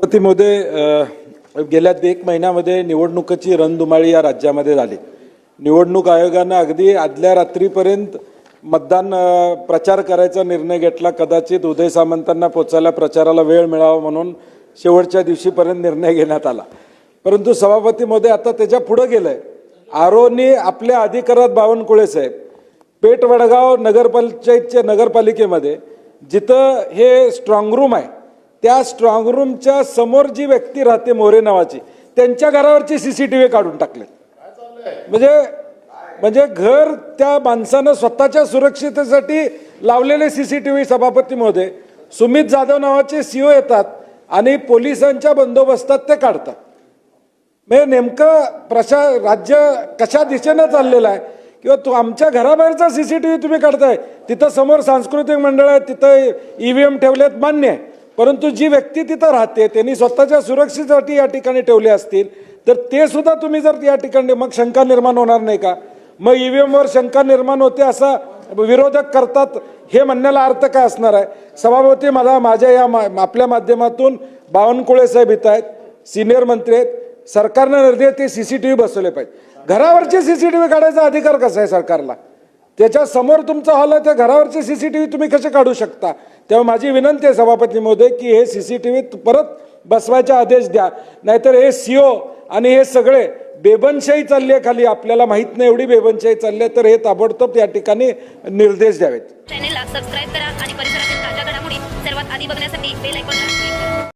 सभापतीमध्ये गेल्या 1 महिन्यामध्ये निवडणुकीची रणधुमाळी या राज्यामध्ये झाली। निवडणूक आयोगाने अगदी आदल्या रात्रीपर्यंत मतदान प्रचार करायचा निर्णय घेतला। कदाचित उदय सामंतांना पोचायला प्रचाराला वेळ मिळावा म्हणून शेवटच्या दिवशीपर्यंत निर्णय घेण्यात आला। परंतु सभापतीमध्ये आता त्याच्या पुढे गेलंय। आरोनी आपल्या अधिकारात बावनकुळे साहेब पेठ वडगाव नगरपंचायतच्या नगरपालिकेमध्ये जिथं हे स्ट्रॉंग रूम आहे त्या स्ट्रॉंग रूमच्या समोर जी व्यक्ती राहते मोरे नावाची त्यांच्या घरावरची सीसीटीव्ही काढून टाकले। म्हणजे घर त्या माणसानं स्वतःच्या सुरक्षिततेसाठी लावलेले सीसीटीव्ही। सभापती महोदय, सुमित जाधव नावाचे सीओ येतात आणि पोलिसांच्या बंदोबस्तात ते काढतात। म्हणजे नेमकं राज्य कशा दिशेने चाललेलं आहे किंवा तो आमच्या घराबाहेरचा सीसीटीव्ही तुम्ही काढताय। तिथं समोर सांस्कृतिक मंडळ आहे, तिथं ईव्हीएम ठेवलेत, मान्य आहे, परंतु जी व्यक्ती तिथं राहते त्यांनी स्वतःच्या सुरक्षेसाठी या ठिकाणी ठेवले असतील तर ते सुद्धा तुम्ही जर या ठिकाणी मग शंका निर्माण होणार नाही का? मग ईव्हीएम वर शंका निर्माण होते असा विरोधक करतात, हे म्हणण्याला अर्थ काय असणार आहे? सभापती, मला माझ्या या आपल्या माध्यमातून बावनकुळे साहेब इथं आहेत, सिनियर मंत्री आहेत, सरकारने निर्णय ते सीसीटीव्ही बसवले पाहिजे। घरावरचे सीसीटीव्ही काढायचा अधिकार कसा आहे सरकारला? त्याच्या समोर तुमचा हॉल आहे, त्या घरावरचे सीसीटीव्ही तुम्ही कसे काढू शकता? तेव्हा माझी विनंती आहे सभापती महोदय की हे सीसीटीव्ही परत बसवायचे आदेश द्या, नाहीतर हे सीओ आणि हे सगळे बेबनशाही चालली आहे खाली, आपल्याला माहित नाही एवढी बेबनशाही चालली आहे, तर हे ताबडतोब या ठिकाणी निर्देश द्यावेत। चॅनलला सबस्क्राइब करा आणि परिसरातील ताज्या घडामोडी सर्वात आधी बघण्यासाठी